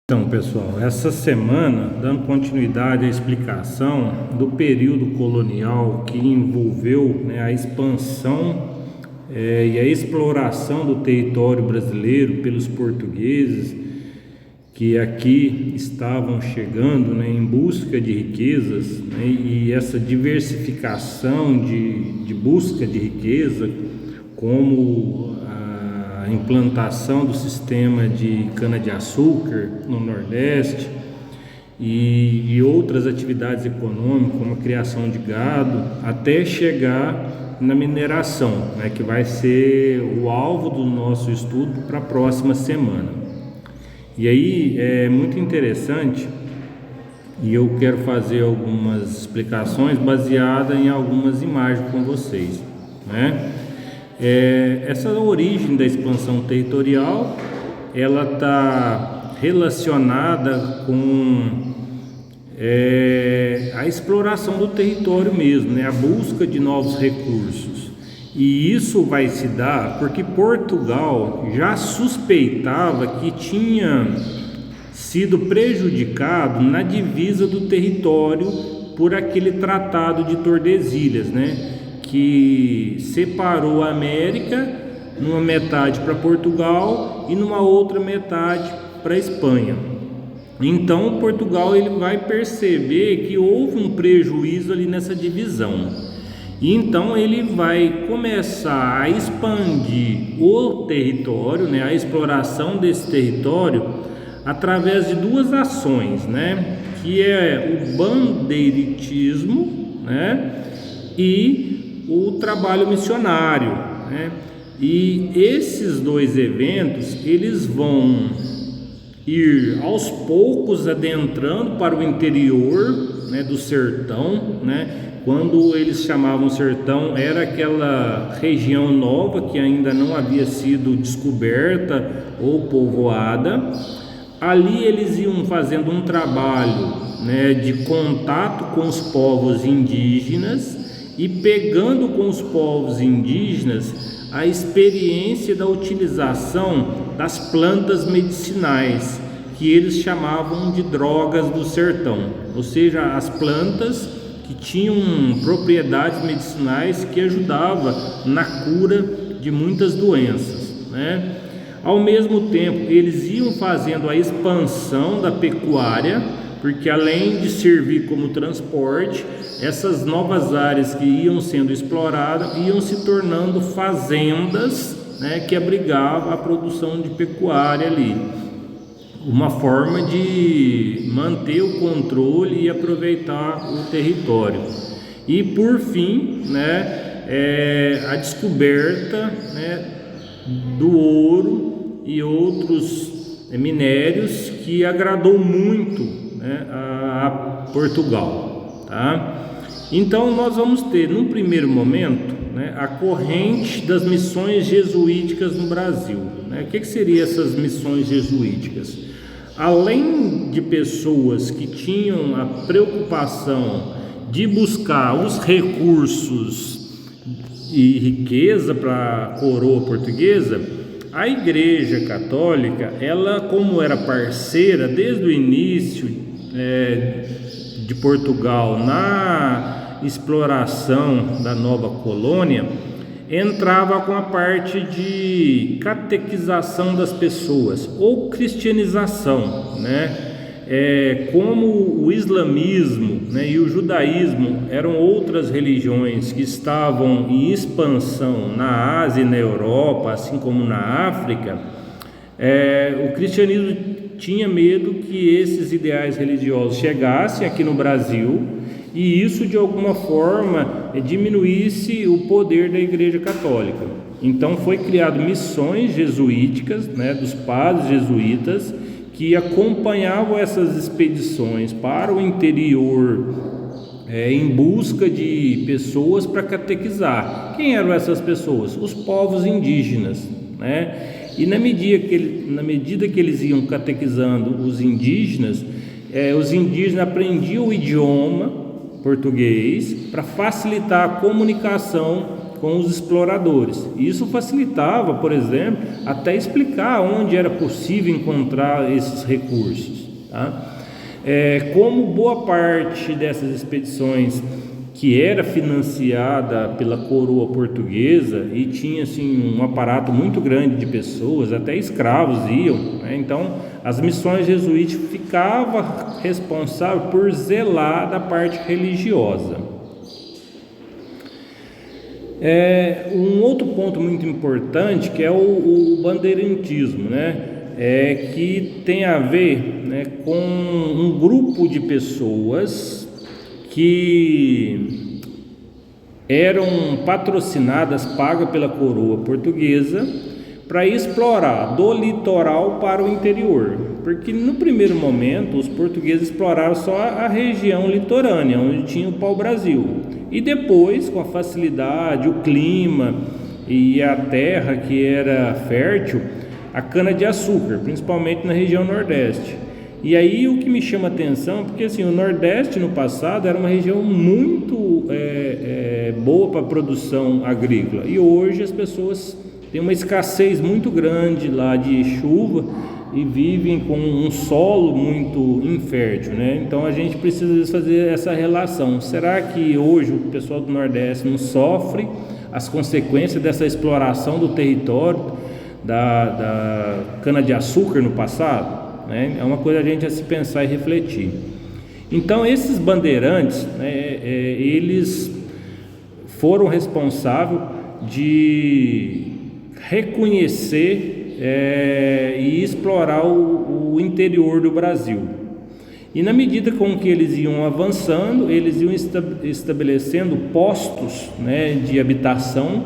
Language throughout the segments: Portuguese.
Então, pessoal, essa semana, dando continuidade à explicação do período colonial que envolveu, a expansão e a exploração do território brasileiro pelos portugueses, que aqui estavam chegando, em busca de riquezas, e essa diversificação de busca de riqueza, como a implantação do sistema de cana-de-açúcar no Nordeste e outras atividades econômicas, como a criação de gado, até chegar na mineração, que vai ser o alvo do nosso estudo para a próxima semana. E aí é muito interessante, e eu quero fazer algumas explicações baseadas em algumas imagens com vocês, essa origem da expansão territorial, ela está relacionada com a exploração do território mesmo, a busca de novos recursos. E isso vai se dar porque Portugal já suspeitava que tinha sido prejudicado na divisa do território por aquele Tratado de Tordesilhas, que separou a América numa metade para Portugal e numa outra metade para a Espanha. Então Portugal ele vai perceber que houve um prejuízo ali nessa divisão. E então ele vai começar a expandir o território, a exploração desse território através de duas ações, que é o bandeiritismo, e o trabalho missionário, E esses dois eventos, eles vão ir aos poucos adentrando para o interior, do sertão, Quando eles chamavam sertão, era aquela região nova que ainda não havia sido descoberta ou povoada. Ali eles iam fazendo um trabalho, de contato com os povos indígenas e pegando com os povos indígenas a experiência da utilização das plantas medicinais, que eles chamavam de drogas do sertão, ou seja, as plantas que tinham propriedades medicinais que ajudavam na cura de muitas doenças, Ao mesmo tempo, eles iam fazendo a expansão da pecuária, porque além de servir como transporte, essas novas áreas que iam sendo exploradas iam se tornando fazendas, que abrigavam a produção de pecuária ali. Uma forma de manter o controle e aproveitar o território. E por fim, a descoberta, do ouro e outros minérios que agradou muito, a Portugal, Então nós vamos ter, num primeiro momento, a corrente das missões jesuíticas no Brasil. O que seriam essas missões jesuíticas? Além de pessoas que tinham a preocupação de buscar os recursos e riqueza para a coroa portuguesa, a Igreja Católica, ela, como era parceira desde o início de Portugal na exploração da nova colônia, entrava com a parte de catequização das pessoas ou cristianização, como o islamismo, e o judaísmo eram outras religiões que estavam em expansão na Ásia e na Europa, assim como na África, o cristianismo tinha medo que esses ideais religiosos chegassem aqui no Brasil e isso de alguma forma diminuísse o poder da Igreja Católica. Então foi criado missões jesuíticas, dos padres jesuítas, que acompanhavam essas expedições para o interior em busca de pessoas para catequizar. Quem eram essas pessoas? Os povos indígenas, E na medida que eles iam catequizando os indígenas aprendiam o idioma português para facilitar a comunicação com os exploradores. Isso facilitava, por exemplo, até explicar onde era possível encontrar esses recursos, tá? Como boa parte dessas expedições que era financiada pela coroa portuguesa e tinha assim um aparato muito grande de pessoas, até escravos iam, né? Então as missões jesuíticas ficavam responsáveis por zelar da parte religiosa. Um outro ponto muito importante que é o bandeirantismo, né? Que tem a ver, né, com um grupo de pessoas que eram patrocinadas, pagas pela coroa portuguesa, para explorar do litoral para o interior, porque no primeiro momento os portugueses exploraram só a região litorânea, onde tinha o pau-brasil, e depois, com a facilidade, o clima e a terra que era fértil, a cana-de-açúcar, principalmente na região nordeste. E aí o que me chama a atenção, porque assim, o Nordeste no passado era uma região muito boa para a produção agrícola, e hoje as pessoas têm uma escassez muito grande lá de chuva e vivem com um solo muito infértil, né? Então a gente precisa fazer essa relação. Será que hoje o pessoal do Nordeste não sofre as consequências dessa exploração do território da cana-de-açúcar no passado? É uma coisa a gente a se pensar e refletir. Então esses bandeirantes, né, eles foram responsáveis de reconhecer e explorar o interior do Brasil. E na medida com que eles iam avançando, eles iam estabelecendo postos, né, de habitação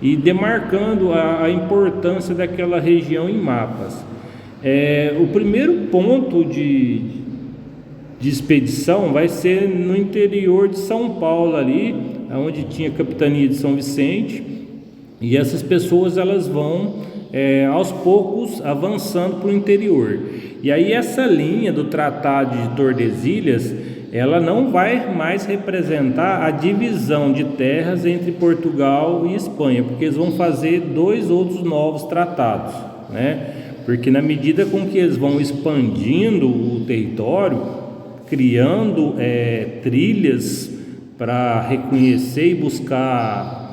e demarcando a importância daquela região em mapas. O primeiro ponto de expedição vai ser no interior de São Paulo, ali onde tinha a capitania de São Vicente, e essas pessoas elas vão aos poucos avançando para o interior. E aí essa linha do Tratado de Tordesilhas, ela não vai mais representar a divisão de terras entre Portugal e Espanha, porque eles vão fazer 2 outros novos tratados, né? Porque na medida com que eles vão expandindo o território, criando trilhas para reconhecer e buscar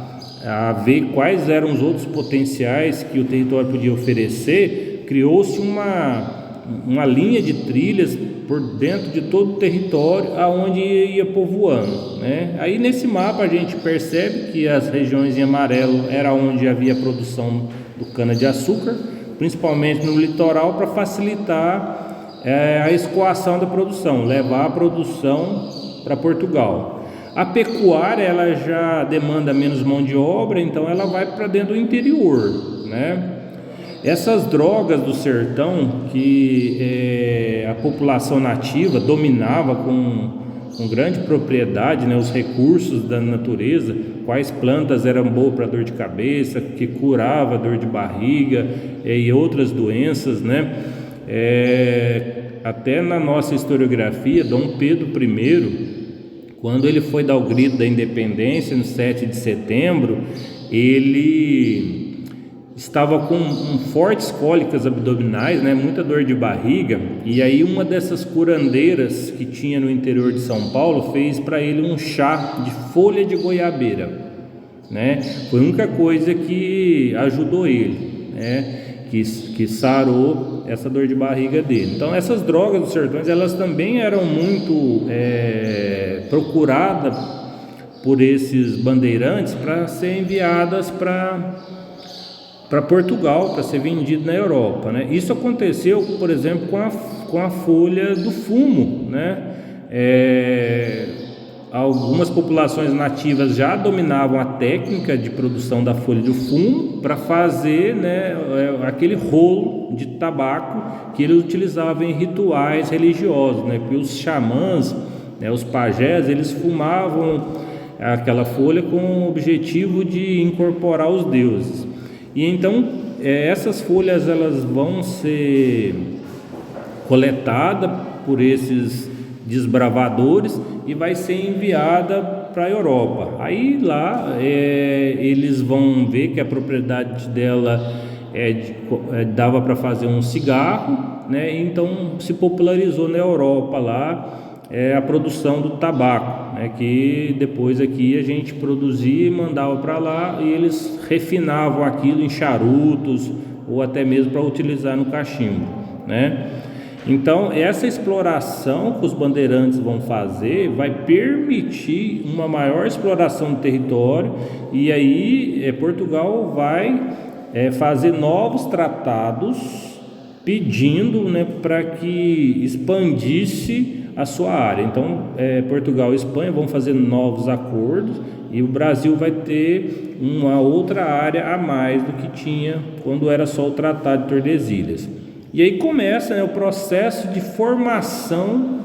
a ver quais eram os outros potenciais que o território podia oferecer, criou-se uma linha de trilhas por dentro de todo o território aonde ia povoando, né? Aí nesse mapa a gente percebe que as regiões em amarelo era onde havia a produção do cana-de-açúcar, principalmente no litoral, para facilitar a escoação da produção, levar a produção para Portugal. A pecuária ela já demanda menos mão de obra, então ela vai para dentro do interior, né? Essas drogas do sertão que a população nativa dominava com grande propriedade, né, os recursos da natureza, quais plantas eram boas para dor de cabeça, que curava dor de barriga e outras doenças, né? Até na nossa historiografia, Dom Pedro I, quando ele foi dar o grito da independência no 7 de setembro, ele estava com fortes cólicas abdominais, né, muita dor de barriga, e aí uma dessas curandeiras que tinha no interior de São Paulo fez para ele um chá de folha de goiabeira, né? Foi a única coisa que ajudou ele, né, que sarou essa dor de barriga dele. Então essas drogas dos sertões, elas também eram muito procuradas por esses bandeirantes para ser enviadas para Portugal, para ser vendido na Europa, né? Isso aconteceu, por exemplo, com a folha do fumo, né? Algumas populações nativas já dominavam a técnica de produção da folha do fumo para fazer, né, aquele rolo de tabaco que eles utilizavam em rituais religiosos, né? Porque os xamãs, né, os pajés, eles fumavam aquela folha com o objetivo de incorporar os deuses. E então essas folhas elas vão ser coletadas por esses desbravadores e vai ser enviada a Europa. Aí lá eles vão ver que a propriedade dela dava para fazer um cigarro, né? Então se popularizou na Europa lá a produção do tabaco, né? Que depois aqui a gente produzia e mandava para lá e eles refinavam aquilo em charutos ou até mesmo para utilizar no cachimbo, né? Então essa exploração que os bandeirantes vão fazer vai permitir uma maior exploração do território, e aí Portugal vai fazer novos tratados pedindo, né, para que expandisse a sua área. Então Portugal e Espanha vão fazer novos acordos e o Brasil vai ter uma outra área a mais do que tinha quando era só o Tratado de Tordesilhas. E aí começa, né, o processo de formação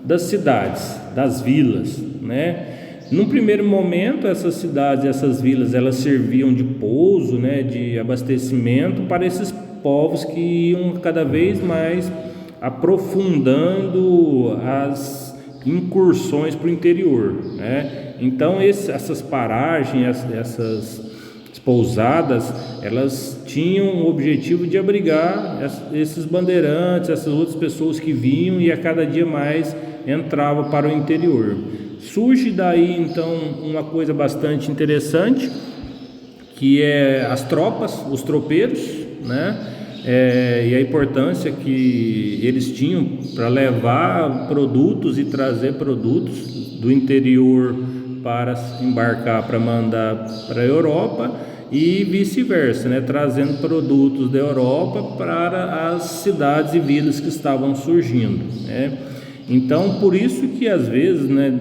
das cidades, das vilas, né? Num primeiro momento, essas cidades, essas vilas, elas serviam de pouso, né, de abastecimento para esses povos que iam cada vez mais aprofundando as incursões para o interior, né? Então essas paragens, essas pousadas, elas tinham o objetivo de abrigar esses bandeirantes, essas outras pessoas que vinham e a cada dia mais entrava para o interior. Surge daí então uma coisa bastante interessante, que é as tropas, os tropeiros, né? E a importância que eles tinham para levar produtos e trazer produtos do interior para embarcar, para mandar para a Europa, e vice-versa, né? Trazendo produtos da Europa para as cidades e vilas que estavam surgindo, né? Então, por isso que às vezes, né,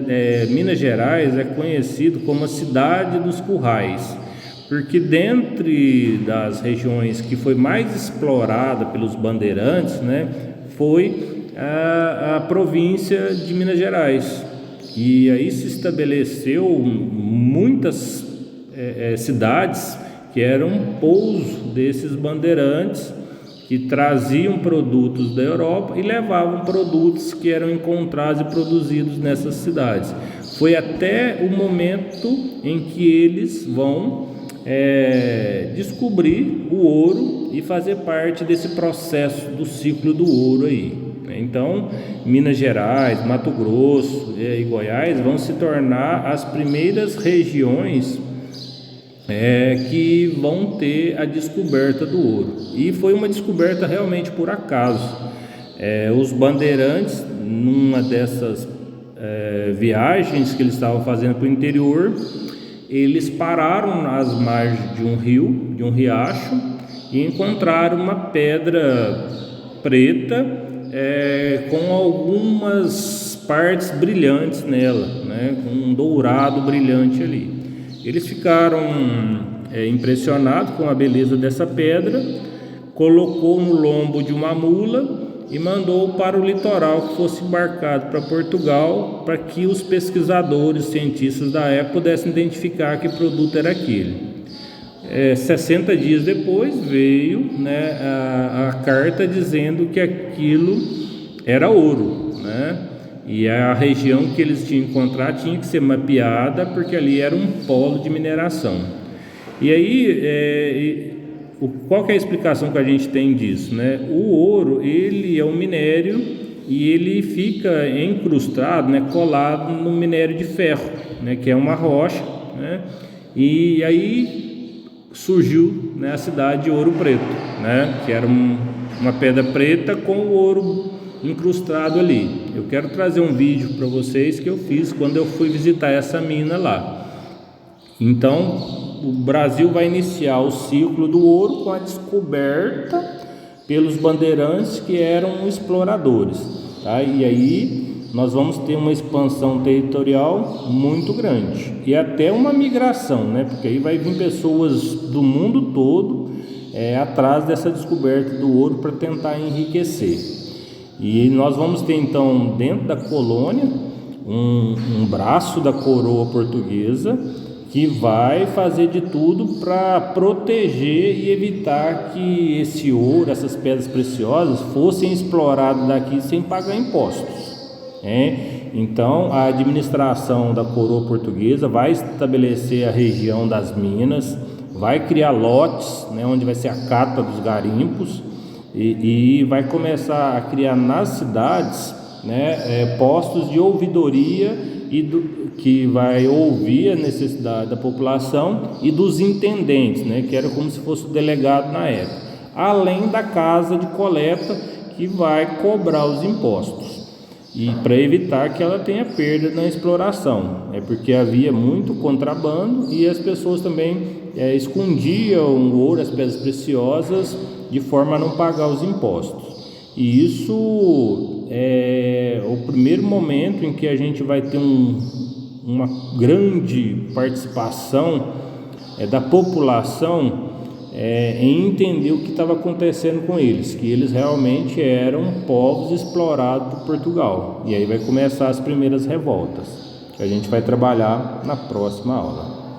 Minas Gerais é conhecido como a cidade dos currais, porque dentre das regiões que foi mais explorada pelos bandeirantes, né, foi a província de Minas Gerais. E aí se estabeleceu muitas cidades que eram pouso desses bandeirantes, que traziam produtos da Europa e levavam produtos que eram encontrados e produzidos nessas cidades. Foi até o momento em que eles vão descobrir o ouro e fazer parte desse processo do ciclo do ouro aí. Então, Minas Gerais, Mato Grosso e Goiás vão se tornar as primeiras regiões que vão ter a descoberta do ouro. E foi uma descoberta realmente por acaso. Os bandeirantes, numa dessas viagens que eles estavam fazendo para o interior, eles pararam nas margens de um rio, de um riacho, e encontraram uma pedra preta com algumas partes brilhantes nela, né, com um dourado brilhante ali. Eles ficaram impressionados com a beleza dessa pedra, colocou no lombo de uma mula e mandou para o litoral que fosse embarcado para Portugal, para que os pesquisadores, cientistas da época pudessem identificar que produto era aquele. 60 dias depois veio, né, a carta dizendo que aquilo era ouro, né? E a região que eles tinham que encontrar tinha que ser mapeada, porque ali era um polo de mineração. E aí, qual que é a explicação que a gente tem disso, né? O ouro, ele é um minério e ele fica incrustado, né, colado no minério de ferro, né, que é uma rocha, né? E aí surgiu, né, a cidade de Ouro Preto, né, que era uma pedra preta com o ouro incrustado ali. Eu quero trazer um vídeo para vocês que eu fiz quando eu fui visitar essa mina lá. Então, o Brasil vai iniciar o ciclo do ouro com a descoberta pelos bandeirantes que eram exploradores, tá? E aí nós vamos ter uma expansão territorial muito grande e até uma migração, né? Porque aí vai vir pessoas do mundo todo atrás dessa descoberta do ouro para tentar enriquecer. E nós vamos ter então dentro da colônia um braço da coroa portuguesa que vai fazer de tudo para proteger e evitar que esse ouro, essas pedras preciosas fossem exploradas daqui sem pagar impostos. Então, a administração da coroa portuguesa vai estabelecer a região das minas, vai criar lotes, né, onde vai ser a cata dos garimpos, e vai começar a criar nas cidades, né, postos de ouvidoria que vai ouvir a necessidade da população e dos intendentes, né, que era como se fosse o delegado na época, além da casa de coleta que vai cobrar os impostos, e para evitar que ela tenha perda na exploração, porque havia muito contrabando e as pessoas também escondiam o ouro, as pedras preciosas, de forma a não pagar os impostos. E isso é o primeiro momento em que a gente vai ter uma grande participação da população em entender o que estava acontecendo com eles, que eles realmente eram povos explorados por Portugal. E aí vai começar as primeiras revoltas, que a gente vai trabalhar na próxima aula.